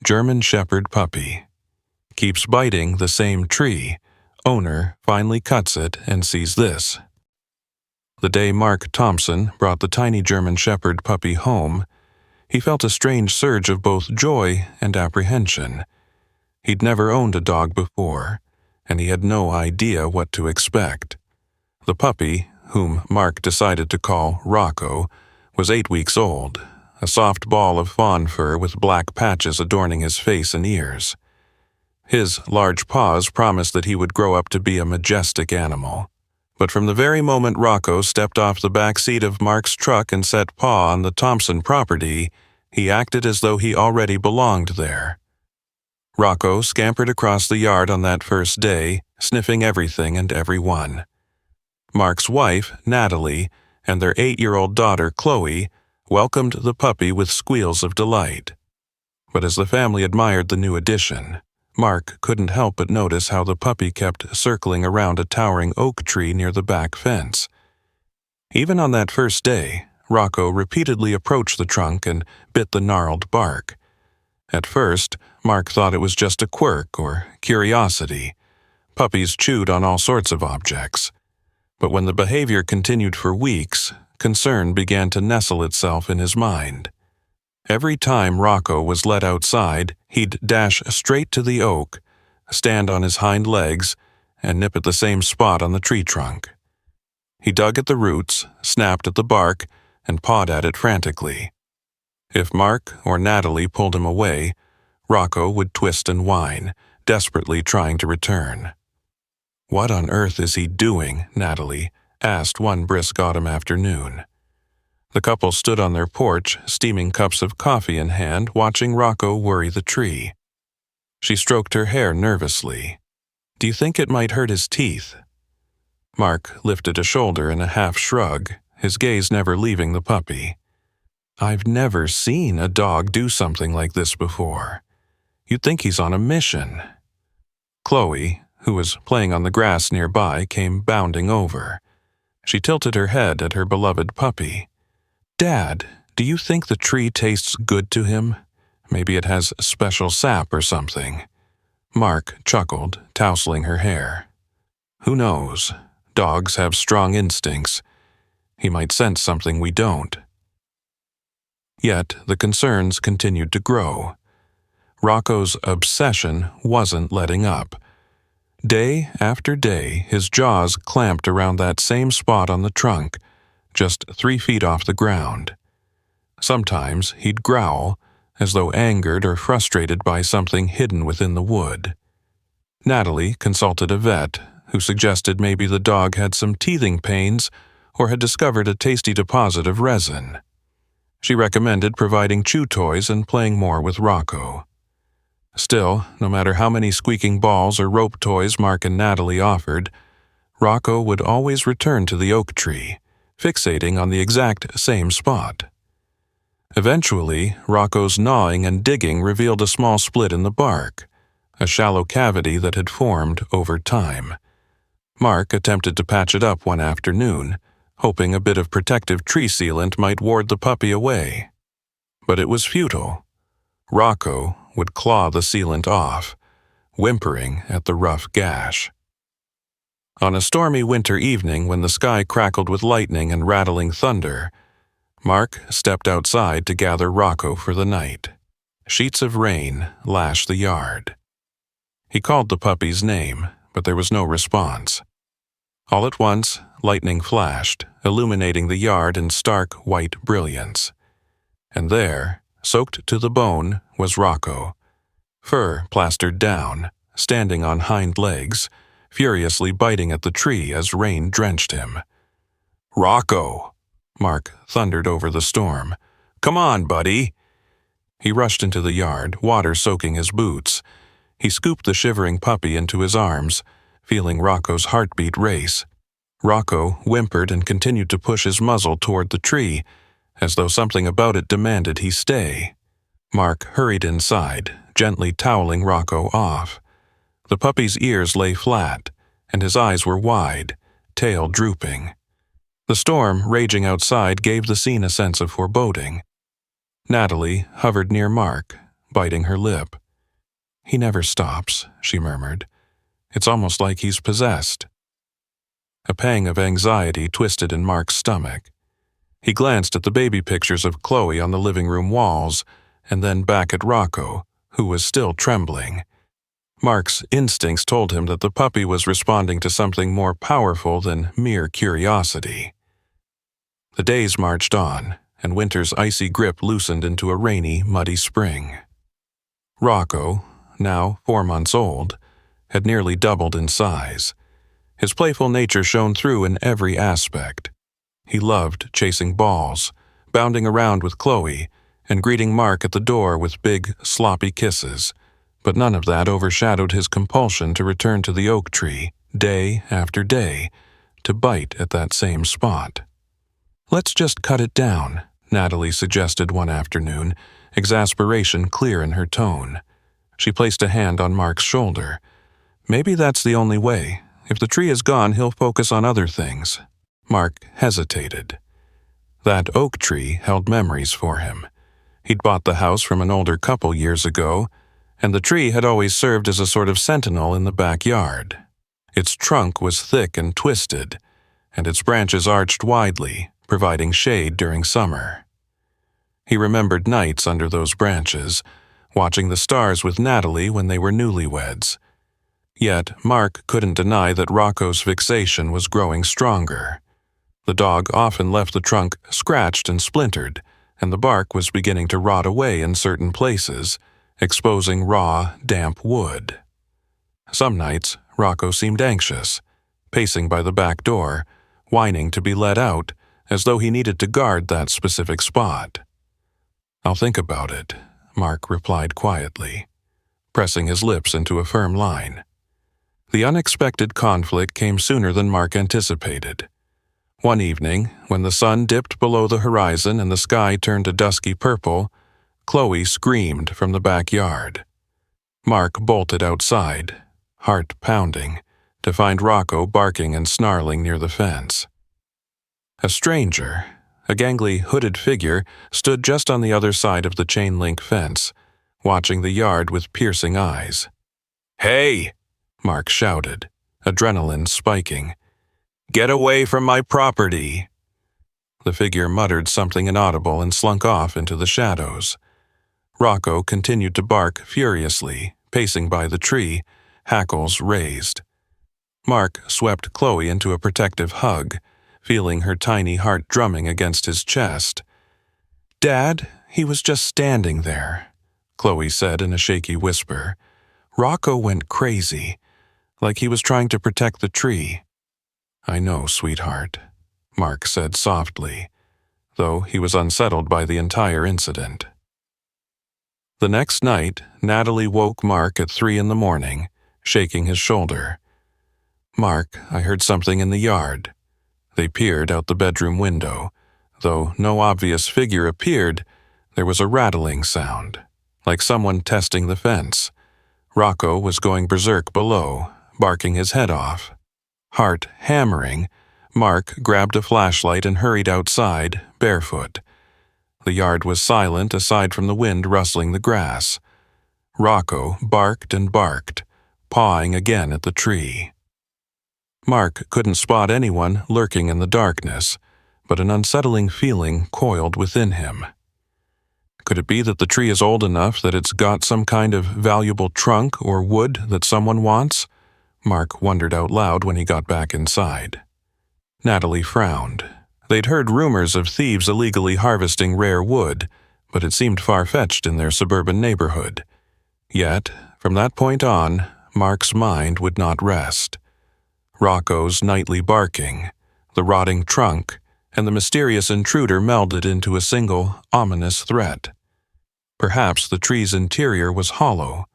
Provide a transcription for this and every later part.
German Shepherd puppy. Keeps biting the same tree. Owner finally cuts it and sees this. The day Mark Thompson brought the tiny German Shepherd puppy home, he felt a strange surge of both joy and apprehension. He'd never owned a dog before, and he had no idea what to expect. The puppy, whom Mark decided to call Rocco, was 8 weeks old, a soft ball of fawn fur with black patches adorning his face and ears. His large paws promised that he would grow up to be a majestic animal. But from the very moment Rocco stepped off the back seat of Mark's truck and set paw on the Thompson property, he acted as though he already belonged there. Rocco scampered across the yard on that first day, sniffing everything and everyone. Mark's wife, Natalie, and their 8-year-old daughter, Chloe, welcomed the puppy with squeals of delight. But as the family admired the new addition, Mark couldn't help but notice how the puppy kept circling around a towering oak tree near the back fence. Even on that first day, Rocco repeatedly approached the trunk and bit the gnarled bark. At first, Mark thought it was just a quirk or curiosity. Puppies chewed on all sorts of objects. But when the behavior continued for weeks, concern began to nestle itself in his mind. Every time Rocco was let outside, he'd dash straight to the oak, stand on his hind legs, and nip at the same spot on the tree trunk. He dug at the roots, snapped at the bark, and pawed at it frantically. If Mark or Natalie pulled him away, Rocco would twist and whine, desperately trying to return. "What on earth is he doing?" Natalie asked one brisk autumn afternoon. The couple stood on their porch, steaming cups of coffee in hand, watching Rocco worry the tree. She stroked her hair nervously. "Do you think it might hurt his teeth?" Mark lifted a shoulder in a half shrug, his gaze never leaving the puppy. "I've never seen a dog do something like this before. You'd think he's on a mission." Chloe, who was playing on the grass nearby, came bounding over. She tilted her head at her beloved puppy. "Dad, do you think the tree tastes good to him? Maybe it has special sap or something." Mark chuckled, tousling her hair. "Who knows? Dogs have strong instincts. He might sense something we don't." Yet the concerns continued to grow. Rocco's obsession wasn't letting up. Day after day, his jaws clamped around that same spot on the trunk, just 3 feet off the ground. Sometimes he'd growl, as though angered or frustrated by something hidden within the wood. Natalie consulted a vet, who suggested maybe the dog had some teething pains or had discovered a tasty deposit of resin. She recommended providing chew toys and playing more with Rocco. Still, no matter how many squeaking balls or rope toys Mark and Natalie offered, Rocco would always return to the oak tree, fixating on the exact same spot. Eventually, Rocco's gnawing and digging revealed a small split in the bark, a shallow cavity that had formed over time. Mark attempted to patch it up one afternoon, hoping a bit of protective tree sealant might ward the puppy away. But it was futile. Rocco would claw the sealant off, whimpering at the rough gash. On a stormy winter evening when the sky crackled with lightning and rattling thunder, Mark stepped outside to gather Rocco for the night. Sheets of rain lashed the yard. He called the puppy's name, but there was no response. All at once, lightning flashed, illuminating the yard in stark white brilliance. And there, soaked to the bone, was Rocco, fur plastered down, standing on hind legs, furiously biting at the tree as rain drenched him. "Rocco!" Mark thundered over the storm. "Come on, buddy!" He rushed into the yard, water soaking his boots. He scooped the shivering puppy into his arms, feeling Rocco's heartbeat race. Rocco whimpered and continued to push his muzzle toward the tree, as though something about it demanded he stay. Mark hurried inside, gently toweling Rocco off. The puppy's ears lay flat, and his eyes were wide, tail drooping. The storm raging outside gave the scene a sense of foreboding. Natalie hovered near Mark, biting her lip. "He never stops," she murmured. "It's almost like he's possessed." A pang of anxiety twisted in Mark's stomach. He glanced at the baby pictures of Chloe on the living room walls, and then back at Rocco, who was still trembling. Mark's instincts told him that the puppy was responding to something more powerful than mere curiosity. The days marched on, and winter's icy grip loosened into a rainy, muddy spring. Rocco, now 4 months old, had nearly doubled in size. His playful nature shone through in every aspect. He loved chasing balls, bounding around with Chloe, and greeting Mark at the door with big, sloppy kisses, but none of that overshadowed his compulsion to return to the oak tree, day after day, to bite at that same spot. "Let's just cut it down," Natalie suggested one afternoon, exasperation clear in her tone. She placed a hand on Mark's shoulder. "Maybe that's the only way. If the tree is gone, he'll focus on other things." Mark hesitated. That oak tree held memories for him. He'd bought the house from an older couple years ago, and the tree had always served as a sort of sentinel in the backyard. Its trunk was thick and twisted, and its branches arched widely, providing shade during summer. He remembered nights under those branches, watching the stars with Natalie when they were newlyweds. Yet Mark couldn't deny that Rocco's fixation was growing stronger. The dog often left the trunk scratched and splintered, and the bark was beginning to rot away in certain places, exposing raw, damp wood. Some nights, Rocco seemed anxious, pacing by the back door, whining to be let out, as though he needed to guard that specific spot. "I'll think about it," Mark replied quietly, pressing his lips into a firm line. The unexpected conflict came sooner than Mark anticipated. One evening, when the sun dipped below the horizon and the sky turned a dusky purple, Chloe screamed from the backyard. Mark bolted outside, heart pounding, to find Rocco barking and snarling near the fence. A stranger, a gangly, hooded figure, stood just on the other side of the chain-link fence, watching the yard with piercing eyes. "Hey!" Mark shouted, adrenaline spiking. "Get away from my property!" The figure muttered something inaudible and slunk off into the shadows. Rocco continued to bark furiously, pacing by the tree, hackles raised. Mark swept Chloe into a protective hug, feeling her tiny heart drumming against his chest. "Dad, he was just standing there," Chloe said in a shaky whisper. "Rocco went crazy, like he was trying to protect the tree." "I know, sweetheart," Mark said softly, though he was unsettled by the entire incident. The next night, Natalie woke Mark at 3 a.m, shaking his shoulder. "Mark, I heard something in the yard." They peered out the bedroom window. Though no obvious figure appeared, there was a rattling sound, like someone testing the fence. Rocco was going berserk below, barking his head off. Heart hammering, Mark grabbed a flashlight and hurried outside, barefoot. The yard was silent aside from the wind rustling the grass. Rocco barked and barked, pawing again at the tree. Mark couldn't spot anyone lurking in the darkness, but an unsettling feeling coiled within him. Could it be that the tree is old enough that it's got some kind of valuable trunk or wood that someone wants? Mark wondered out loud when he got back inside. Natalie frowned. They'd heard rumors of thieves illegally harvesting rare wood, but it seemed far-fetched in their suburban neighborhood. Yet, from that point on, Mark's mind would not rest. Rocco's nightly barking, the rotting trunk, and the mysterious intruder melded into a single, ominous threat. Perhaps the tree's interior was hollow,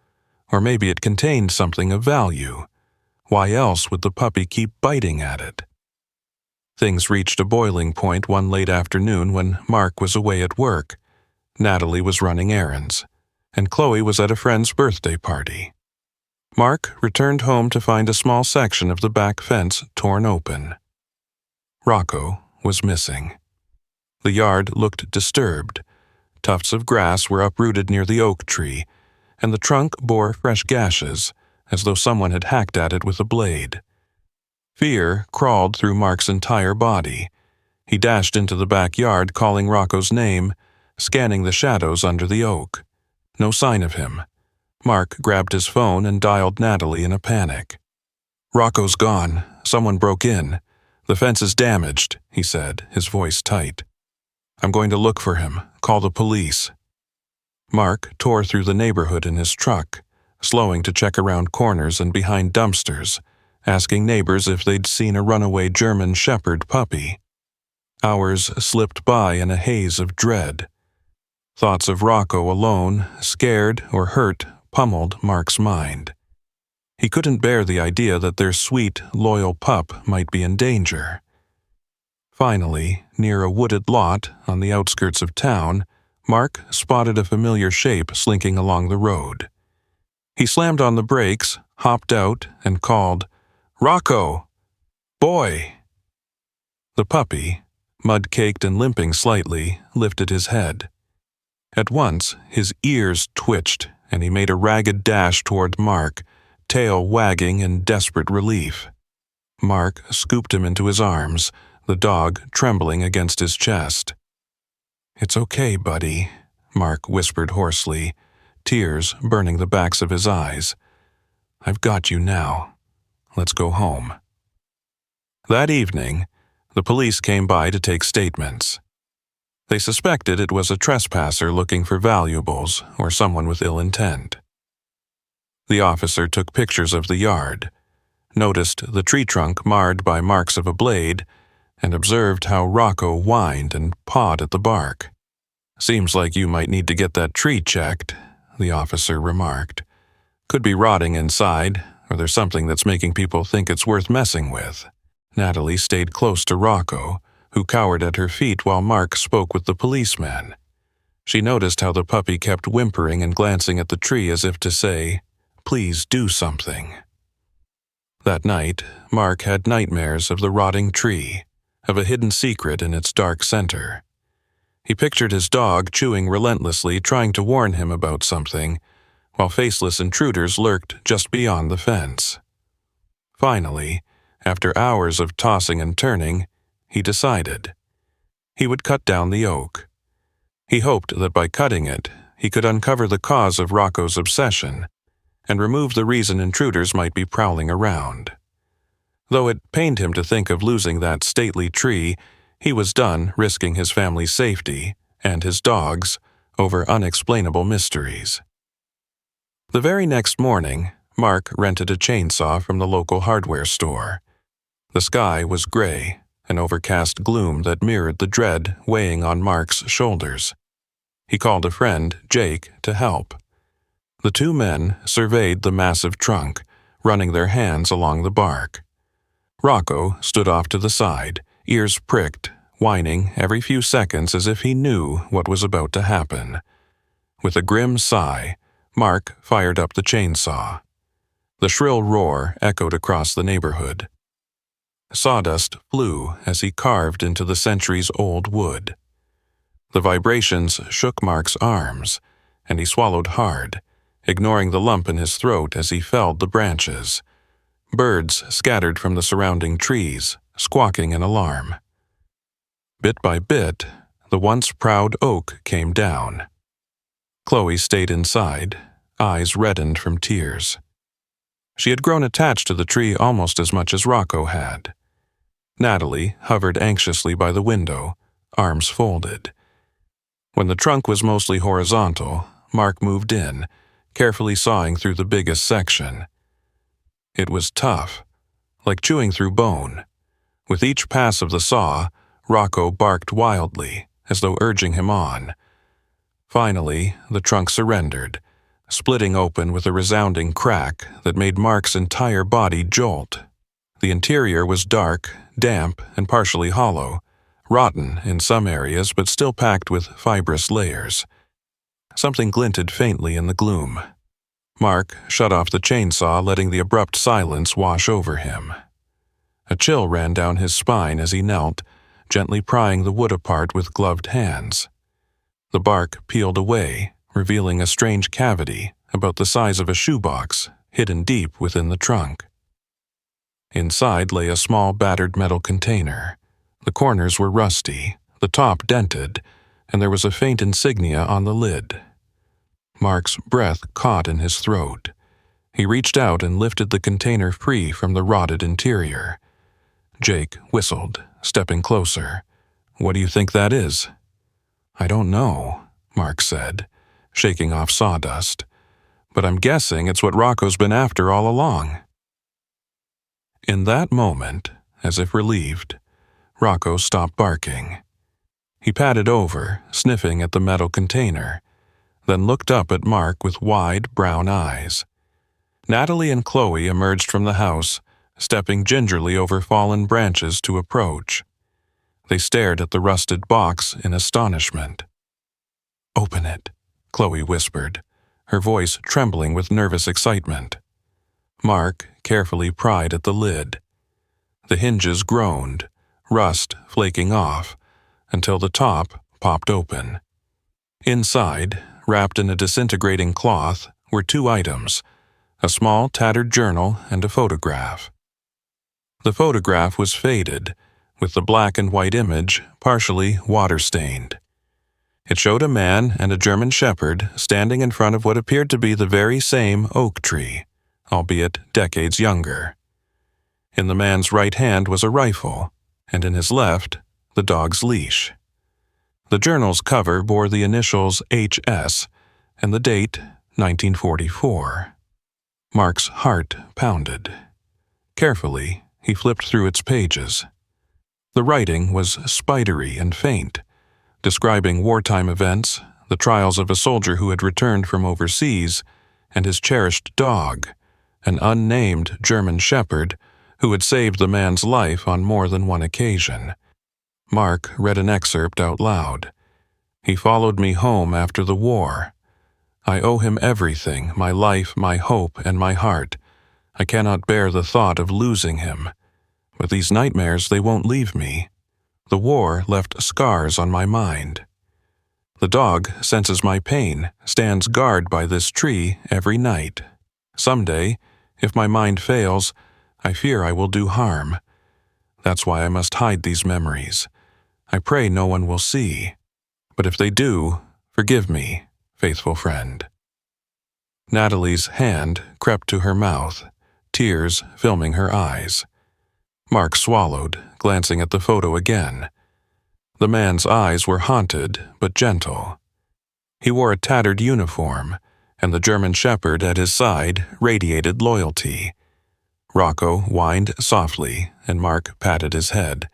or maybe it contained something of value. Why else would the puppy keep biting at it? Things reached a boiling point one late afternoon when Mark was away at work. Natalie was running errands, and Chloe was at a friend's birthday party. Mark returned home to find a small section of the back fence torn open. Rocco was missing. The yard looked disturbed. Tufts of grass were uprooted near the oak tree, and the trunk bore fresh gashes, as though someone had hacked at it with a blade. Fear crawled through Mark's entire body. He dashed into the backyard, calling Rocco's name, scanning the shadows under the oak. No sign of him. Mark grabbed his phone and dialed Natalie in a panic. "Rocco's gone. Someone broke in. The fence is damaged," he said, his voice tight. "I'm going to look for him. Call the police." Mark tore through the neighborhood in his truck, slowing to check around corners and behind dumpsters, asking neighbors if they'd seen a runaway German shepherd puppy. Hours slipped by in a haze of dread. Thoughts of Rocco alone, scared or hurt, pummeled Mark's mind. He couldn't bear the idea that their sweet, loyal pup might be in danger. Finally, near a wooded lot on the outskirts of town, Mark spotted a familiar shape slinking along the road. He slammed on the brakes, hopped out, and called, "Rocco! Boy!" The puppy, mud-caked and limping slightly, lifted his head. At once, his ears twitched, and he made a ragged dash toward Mark, tail wagging in desperate relief. Mark scooped him into his arms, the dog trembling against his chest. "It's okay, buddy," Mark whispered hoarsely, tears burning the backs of his eyes. "I've got you now. Let's go home." That evening, the police came by to take statements. They suspected it was a trespasser looking for valuables or someone with ill intent. The officer took pictures of the yard, noticed the tree trunk marred by marks of a blade, and observed how Rocco whined and pawed at the bark. "Seems like you might need to get that tree checked," the officer remarked. "Could be rotting inside, or there's something that's making people think it's worth messing with." Natalie stayed close to Rocco, who cowered at her feet while Mark spoke with the policeman. She noticed how the puppy kept whimpering and glancing at the tree as if to say, "Please do something." That night, Mark had nightmares of the rotting tree, of a hidden secret in its dark center. He pictured his dog chewing relentlessly, trying to warn him about something, while faceless intruders lurked just beyond the fence. Finally, after hours of tossing and turning, he decided. He would cut down the oak. He hoped that by cutting it, he could uncover the cause of Rocco's obsession and remove the reason intruders might be prowling around. Though it pained him to think of losing that stately tree, he was done risking his family's safety and his dog's over unexplainable mysteries. The very next morning, Mark rented a chainsaw from the local hardware store. The sky was gray, an overcast gloom that mirrored the dread weighing on Mark's shoulders. He called a friend, Jake, to help. The two men surveyed the massive trunk, running their hands along the bark. Rocco stood off to the side, ears pricked, whining every few seconds as if he knew what was about to happen. With a grim sigh, Mark fired up the chainsaw. The shrill roar echoed across the neighborhood. Sawdust flew as he carved into the centuries-old wood. The vibrations shook Mark's arms, and he swallowed hard, ignoring the lump in his throat as he felled the branches. Birds scattered from the surrounding trees, squawking in alarm. Bit by bit, the once proud oak came down. Chloe stayed inside, eyes reddened from tears. She had grown attached to the tree almost as much as Rocco had. Natalie hovered anxiously by the window, arms folded. When the trunk was mostly horizontal, Mark moved in, carefully sawing through the biggest section. It was tough, like chewing through bone. With each pass of the saw, Rocco barked wildly, as though urging him on. Finally, the trunk surrendered, splitting open with a resounding crack that made Mark's entire body jolt. The interior was dark, damp, and partially hollow, rotten in some areas but still packed with fibrous layers. Something glinted faintly in the gloom. Mark shut off the chainsaw, letting the abrupt silence wash over him. A chill ran down his spine as he knelt, gently prying the wood apart with gloved hands. The bark peeled away, revealing a strange cavity about the size of a shoebox hidden deep within the trunk. Inside lay a small battered metal container. The corners were rusty, the top dented, and there was a faint insignia on the lid. Mark's breath caught in his throat. He reached out and lifted the container free from the rotted interior. Jake whistled, stepping closer. "What do you think that is?" "I don't know," Mark said, shaking off sawdust. "But I'm guessing it's what Rocco's been after all along." In that moment, as if relieved, Rocco stopped barking. He padded over, sniffing at the metal container, then looked up at Mark with wide brown eyes. Natalie and Chloe emerged from the house, stepping gingerly over fallen branches to approach. They stared at the rusted box in astonishment. "Open it," Chloe whispered, her voice trembling with nervous excitement. Mark carefully pried at the lid. The hinges groaned, rust flaking off, until the top popped open. Inside, wrapped in a disintegrating cloth, were two items: a small tattered journal and a photograph. The photograph was faded, with the black and white image partially water-stained. It showed a man and a German shepherd standing in front of what appeared to be the very same oak tree, albeit decades younger. In the man's right hand was a rifle, and in his left, the dog's leash. The journal's cover bore the initials HS and the date 1944. Mark's heart pounded. Carefully, he flipped through its pages. The writing was spidery and faint, describing wartime events, the trials of a soldier who had returned from overseas, and his cherished dog, an unnamed German shepherd who had saved the man's life on more than one occasion. Mark read an excerpt out loud. "He followed me home after the war. I owe him everything, my life, my hope, and my heart. I cannot bear the thought of losing him. But these nightmares, they won't leave me. The war left scars on my mind. The dog senses my pain, stands guard by this tree every night. Someday, if my mind fails, I fear I will do harm. That's why I must hide these memories. I pray no one will see. But if they do, forgive me, faithful friend." Natalie's hand crept to her mouth, tears filming her eyes. Mark swallowed, glancing at the photo again. The man's eyes were haunted but gentle. He wore a tattered uniform, and the German shepherd at his side radiated loyalty. Rocco whined softly, and Mark patted his head.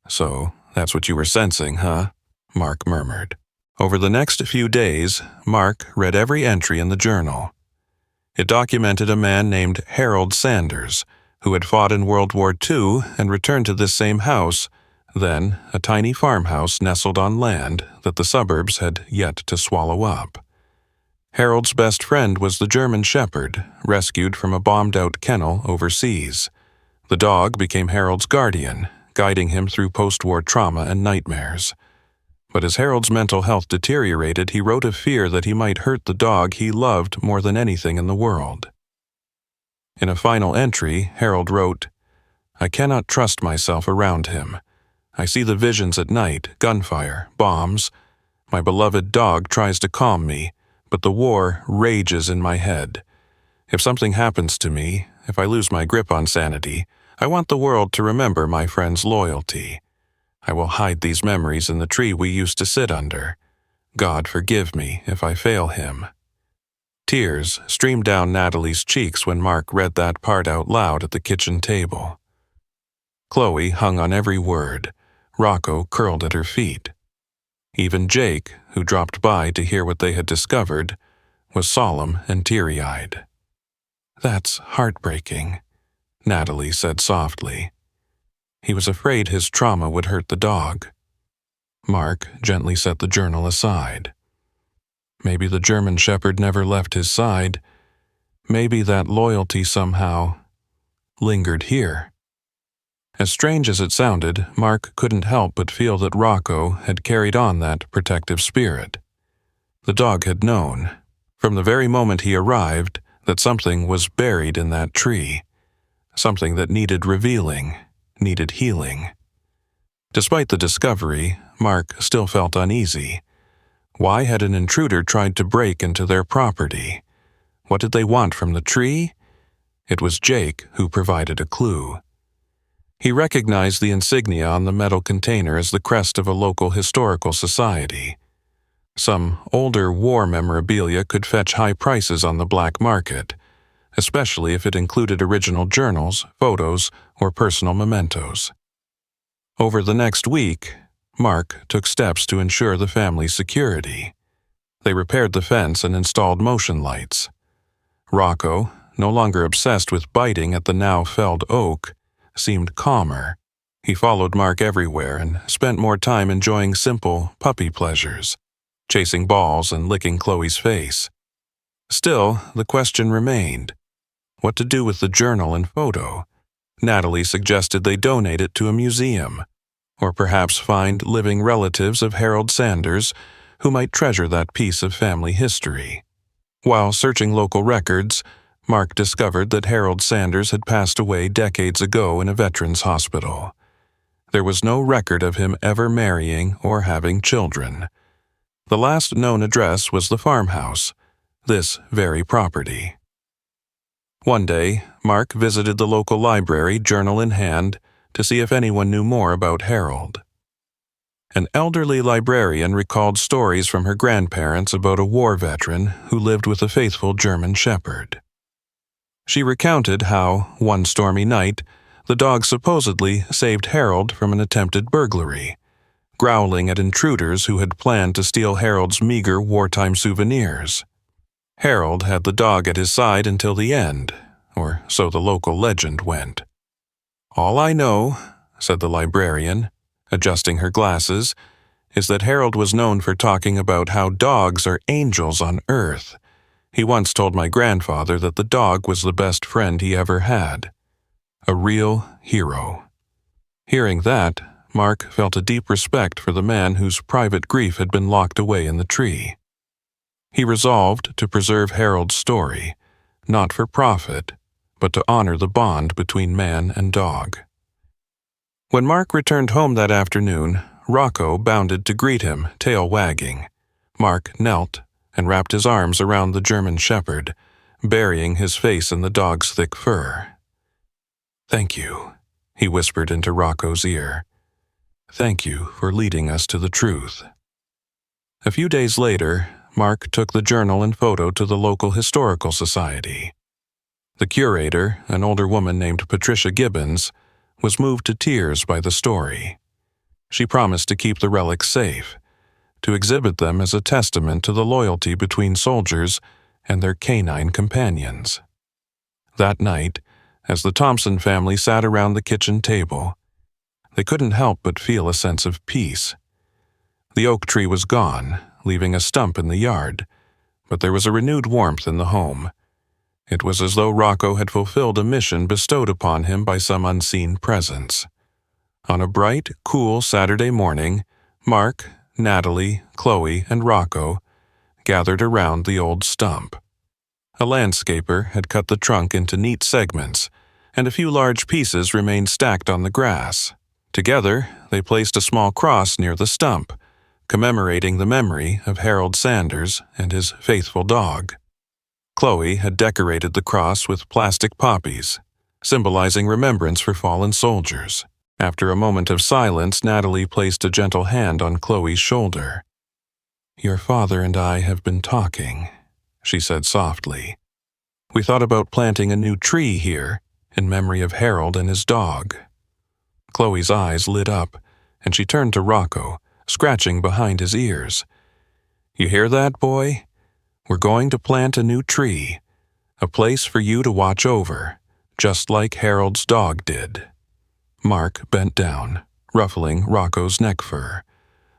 "So, that's what you were sensing, huh?" Mark murmured. Over the next few days, Mark read every entry in the journal. It documented a man named Harold Sanders, who had fought in World War II and returned to this same house, then a tiny farmhouse nestled on land that the suburbs had yet to swallow up. Harold's best friend was the German shepherd, rescued from a bombed-out kennel overseas. The dog became Harold's guardian, guiding him through post-war trauma and nightmares. But as Harold's mental health deteriorated, he wrote of fear that he might hurt the dog he loved more than anything in the world. In a final entry, Harold wrote, "I cannot trust myself around him. I see the visions at night, gunfire, bombs. My beloved dog tries to calm me, but the war rages in my head. If something happens to me, if I lose my grip on sanity, I want the world to remember my friend's loyalty. I will hide these memories in the tree we used to sit under. God forgive me if I fail him." Tears streamed down Natalie's cheeks when Mark read that part out loud at the kitchen table. Chloe hung on every word. Rocco curled at her feet. Even Jake, who dropped by to hear what they had discovered, was solemn and teary-eyed. "That's heartbreaking," Natalie said softly. He was afraid his trauma would hurt the dog. Mark gently set the journal aside. Maybe the German shepherd never left his side. Maybe that loyalty somehow lingered here. As strange as it sounded, Mark couldn't help but feel that Rocco had carried on that protective spirit. The dog had known, from the very moment he arrived, that something was buried in that tree, something that needed revealing, needed healing. Despite the discovery, Mark still felt uneasy. Why had an intruder tried to break into their property? What did they want from the tree? It was Jake who provided a clue. He recognized the insignia on the metal container as the crest of a local historical society. Some older war memorabilia could fetch high prices on the black market, especially if it included original journals, photos, or personal mementos. Over the next week, Mark took steps to ensure the family's security. They repaired the fence and installed motion lights. Rocco, no longer obsessed with biting at the now felled oak, seemed calmer. He followed Mark everywhere and spent more time enjoying simple puppy pleasures, chasing balls and licking Chloe's face. Still, the question remained: what to do with the journal and photo? Natalie suggested they donate it to a museum, or perhaps find living relatives of Harold Sanders who might treasure that piece of family history. While searching local records, Mark discovered that Harold Sanders had passed away decades ago in a veterans hospital. There was no record of him ever marrying or having children. The last known address was the farmhouse, this very property. One day, Mark visited the local library, journal in hand, to see if anyone knew more about Harold. An elderly librarian recalled stories from her grandparents about a war veteran who lived with a faithful German shepherd. She recounted how, one stormy night, the dog supposedly saved Harold from an attempted burglary, growling at intruders who had planned to steal Harold's meager wartime souvenirs. Harold had the dog at his side until the end, or so the local legend went. "All I know," said the librarian, adjusting her glasses, "is that Harold was known for talking about how dogs are angels on earth. He once told my grandfather that the dog was the best friend he ever had. A real hero." Hearing that, Mark felt a deep respect for the man whose private grief had been locked away in the tree. He resolved to preserve Harold's story, not for profit, but to honor the bond between man and dog. When Mark returned home that afternoon, Rocco bounded to greet him, tail wagging. Mark knelt and wrapped his arms around the German shepherd, burying his face in the dog's thick fur. "Thank you," he whispered into Rocco's ear. "Thank you for leading us to the truth." A few days later, Mark took the journal and photo to the local historical society. The curator, an older woman named Patricia Gibbons, was moved to tears by the story. She promised to keep the relics safe, to exhibit them as a testament to the loyalty between soldiers and their canine companions. That night, as the Thompson family sat around the kitchen table, they couldn't help but feel a sense of peace. The oak tree was gone, leaving a stump in the yard, but there was a renewed warmth in the home. It was as though Rocco had fulfilled a mission bestowed upon him by some unseen presence. On a bright, cool Saturday morning, Mark, Natalie, Chloe, and Rocco gathered around the old stump. A landscaper had cut the trunk into neat segments, and a few large pieces remained stacked on the grass. Together, they placed a small cross near the stump, commemorating the memory of Harold Sanders and his faithful dog. Chloe had decorated the cross with plastic poppies, symbolizing remembrance for fallen soldiers. After a moment of silence, Natalie placed a gentle hand on Chloe's shoulder. "Your father and I have been talking," she said softly. "We thought about planting a new tree here in memory of Harold and his dog." Chloe's eyes lit up, and she turned to Rocco, scratching behind his ears. "You hear that, boy? We're going to plant a new tree, a place for you to watch over, just like Harold's dog did." Mark bent down, ruffling Rocco's neck fur.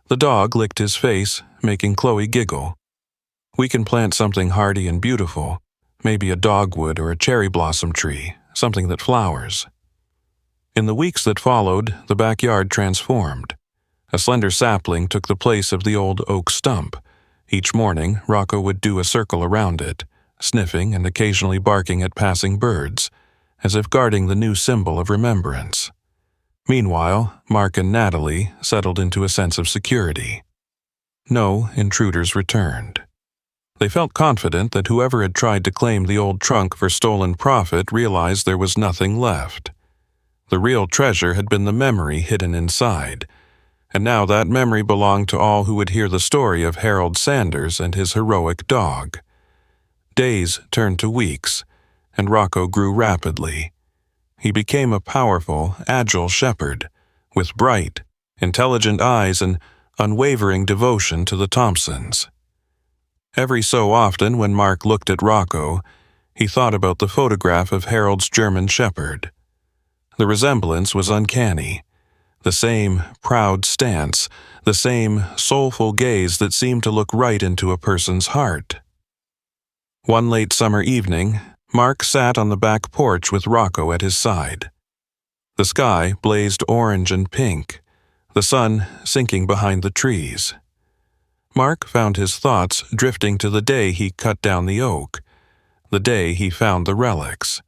The dog licked his face, making Chloe giggle. "We can plant something hardy and beautiful, maybe a dogwood or a cherry blossom tree, something that flowers." In the weeks that followed, the backyard transformed. A slender sapling took the place of the old oak stump. Each morning, Rocco would do a circle around it, sniffing and occasionally barking at passing birds, as if guarding the new symbol of remembrance. Meanwhile, Mark and Natalie settled into a sense of security. No intruders returned. They felt confident that whoever had tried to claim the old trunk for stolen profit realized there was nothing left. The real treasure had been the memory hidden inside, and now that memory belonged to all who would hear the story of Harold Sanders and his heroic dog. Days turned to weeks, and Rocco grew rapidly. He became a powerful, agile shepherd, with bright, intelligent eyes and unwavering devotion to the Thompsons. Every so often, when Mark looked at Rocco, he thought about the photograph of Harold's German shepherd. The resemblance was uncanny. The same proud stance, the same soulful gaze that seemed to look right into a person's heart. One late summer evening, Mark sat on the back porch with Rocco at his side. The sky blazed orange and pink, the sun sinking behind the trees. Mark found his thoughts drifting to the day he cut down the oak, the day he found the relics.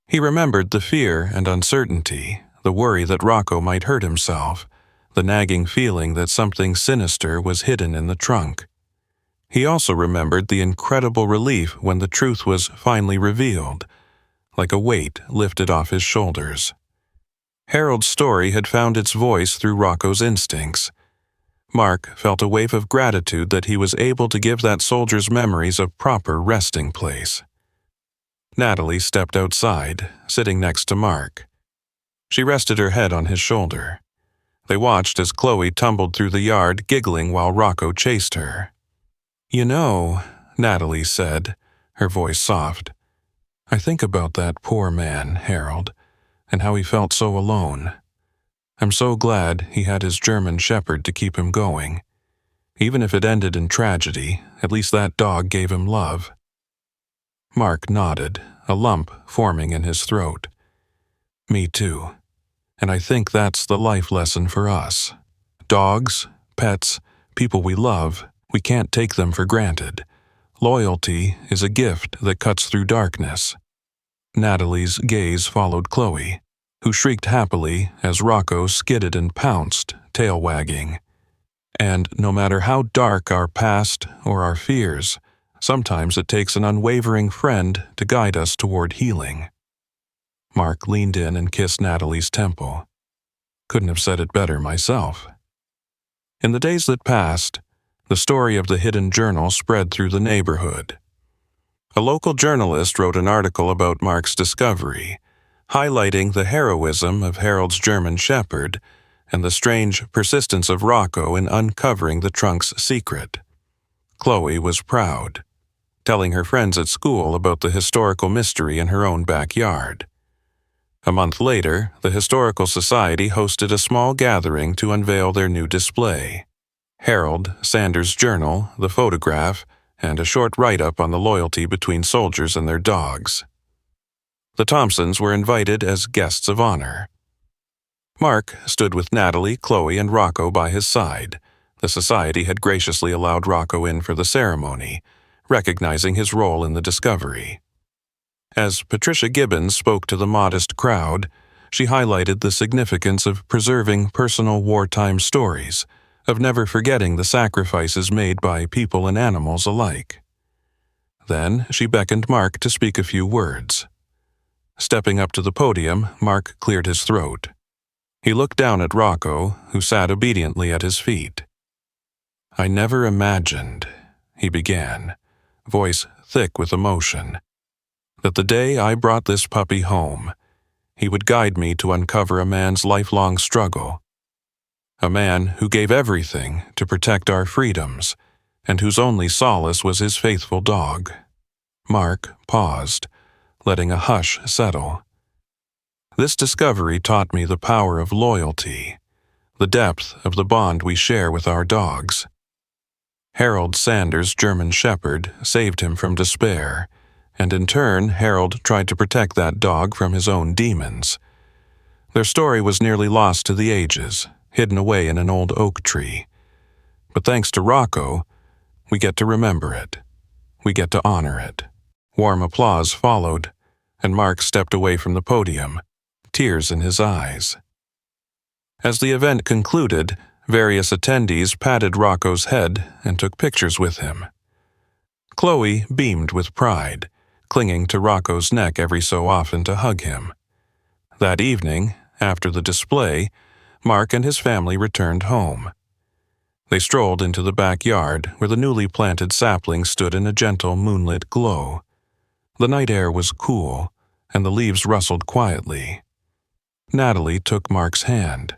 He remembered the fear and uncertainty, the worry that Rocco might hurt himself, the nagging feeling that something sinister was hidden in the trunk. He also remembered the incredible relief when the truth was finally revealed, like a weight lifted off his shoulders. Harold's story had found its voice through Rocco's instincts. Mark felt a wave of gratitude that he was able to give that soldier's memories a proper resting place. Natalie stepped outside, sitting next to Mark. She rested her head on his shoulder. They watched as Chloe tumbled through the yard, giggling while Rocco chased her. "You know," Natalie said, her voice soft, "I think about that poor man, Harold, and how he felt so alone. I'm so glad he had his German shepherd to keep him going. Even if it ended in tragedy, at least that dog gave him love." Mark nodded, a lump forming in his throat. "Me too. And I think that's the life lesson for us. Dogs, pets, people we love, we can't take them for granted. Loyalty is a gift that cuts through darkness." Natalie's gaze followed Chloe, who shrieked happily as Rocco skidded and pounced, tail wagging. And no matter how dark our past or our fears, sometimes it takes an unwavering friend to guide us toward healing. Mark leaned in and kissed Natalie's temple. Couldn't have said it better myself. In the days that passed, the story of the hidden journal spread through the neighborhood. A local journalist wrote an article about Mark's discovery, highlighting the heroism of Harold's German shepherd and the strange persistence of Rocco in uncovering the trunk's secret. Chloe was proud, telling her friends at school about the historical mystery in her own backyard. A month later, the Historical Society hosted a small gathering to unveil their new display: Harold Sanders' journal, the photograph, and a short write-up on the loyalty between soldiers and their dogs. The Thompsons were invited as guests of honor. Mark stood with Natalie, Chloe, and Rocco by his side. The society had graciously allowed Rocco in for the ceremony, recognizing his role in the discovery. As Patricia Gibbons spoke to the modest crowd, she highlighted the significance of preserving personal wartime stories, of never forgetting the sacrifices made by people and animals alike. Then she beckoned Mark to speak a few words. Stepping up to the podium, Mark cleared his throat. He looked down at Rocco, who sat obediently at his feet. "I never imagined," he began, voice thick with emotion, "that the day I brought this puppy home, he would guide me to uncover a man's lifelong struggle. A man who gave everything to protect our freedoms, and whose only solace was his faithful dog." Mark paused, letting a hush settle. "This discovery taught me the power of loyalty, the depth of the bond we share with our dogs. Harold Sanders' German shepherd saved him from despair, and in turn Harold tried to protect that dog from his own demons. Their story was nearly lost to the ages, hidden away in an old oak tree. But thanks to Rocco, we get to remember it. We get to honor it. Warm applause followed, and Mark stepped away from the podium, tears in his eyes. As the event concluded, various attendees patted Rocco's head and took pictures with him. Chloe beamed with pride, clinging to Rocco's neck every so often to hug him. That evening, after the display, Mark and his family returned home. They strolled into the backyard where the newly planted sapling stood in a gentle moonlit glow. The night air was cool, and the leaves rustled quietly. Natalie took Mark's hand.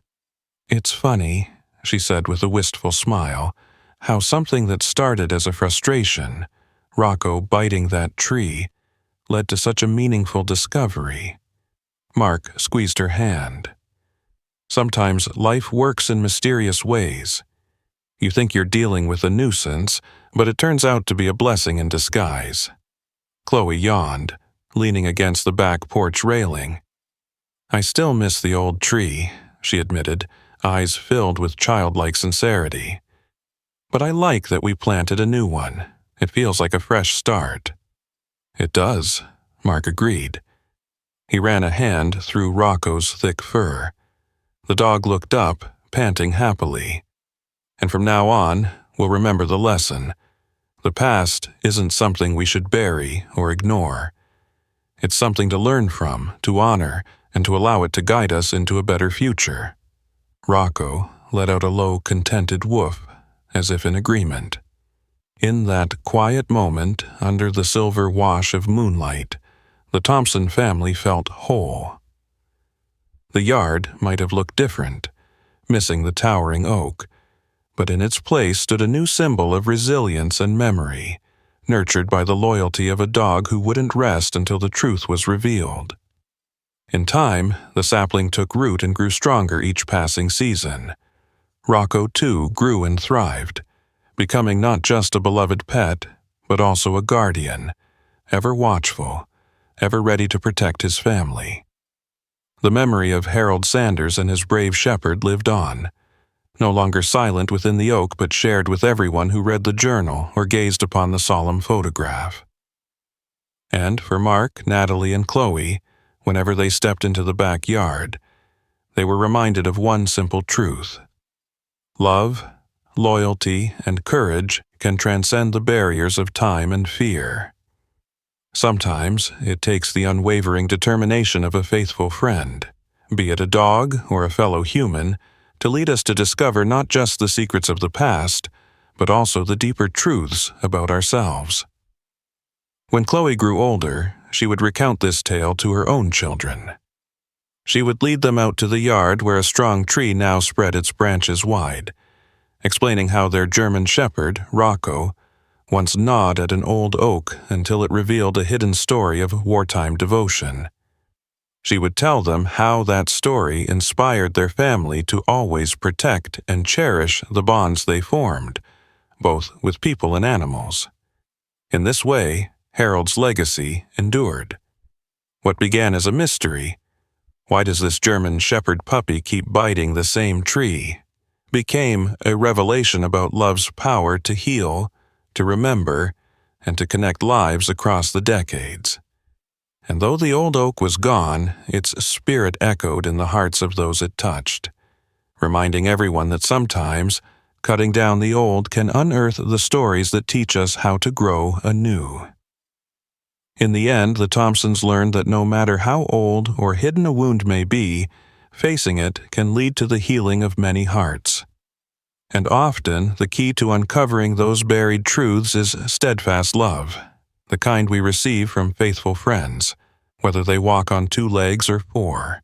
"It's funny," she said with a wistful smile, "how something that started as a frustration, Rocco biting that tree, led to such a meaningful discovery." Mark squeezed her hand. "Sometimes life works in mysterious ways. You think you're dealing with a nuisance, but it turns out to be a blessing in disguise." Chloe yawned, leaning against the back porch railing. "I still miss the old tree," she admitted, eyes filled with childlike sincerity. "But I like that we planted a new one. It feels like a fresh start." "It does," Mark agreed. He ran a hand through Rocco's thick fur. The dog looked up, panting happily. "And from now on, we'll remember the lesson. The past isn't something we should bury or ignore. It's something to learn from, to honor, and to allow it to guide us into a better future." Rocco let out a low, contented woof, as if in agreement. In that quiet moment, under the silver wash of moonlight, the Thompson family felt whole. The yard might have looked different, missing the towering oak, but in its place stood a new symbol of resilience and memory, nurtured by the loyalty of a dog who wouldn't rest until the truth was revealed. In time, the sapling took root and grew stronger each passing season. Rocco, too, grew and thrived, becoming not just a beloved pet, but also a guardian, ever watchful, ever ready to protect his family. The memory of Harold Sanders and his brave shepherd lived on, no longer silent within the oak but shared with everyone who read the journal or gazed upon the solemn photograph. And for Mark, Natalie, and Chloe, whenever they stepped into the backyard, they were reminded of one simple truth. Love, loyalty, and courage can transcend the barriers of time and fear. Sometimes it takes the unwavering determination of a faithful friend, be it a dog or a fellow human, to lead us to discover not just the secrets of the past, but also the deeper truths about ourselves. When Chloe grew older, she would recount this tale to her own children. She would lead them out to the yard where a strong tree now spread its branches wide, explaining how their German shepherd, Rocco, once gnawed at an old oak until it revealed a hidden story of wartime devotion. She would tell them how that story inspired their family to always protect and cherish the bonds they formed, both with people and animals. In this way, Harold's legacy endured. What began as a mystery, "Why does this German shepherd puppy keep biting the same tree?" became a revelation about love's power to heal, to remember, and to connect lives across the decades. And though the old oak was gone, its spirit echoed in the hearts of those it touched, reminding everyone that sometimes cutting down the old can unearth the stories that teach us how to grow anew. In the end, the Thompsons learned that no matter how old or hidden a wound may be, facing it can lead to the healing of many hearts. And often, the key to uncovering those buried truths is steadfast love, the kind we receive from faithful friends, whether they walk on 2 legs or 4.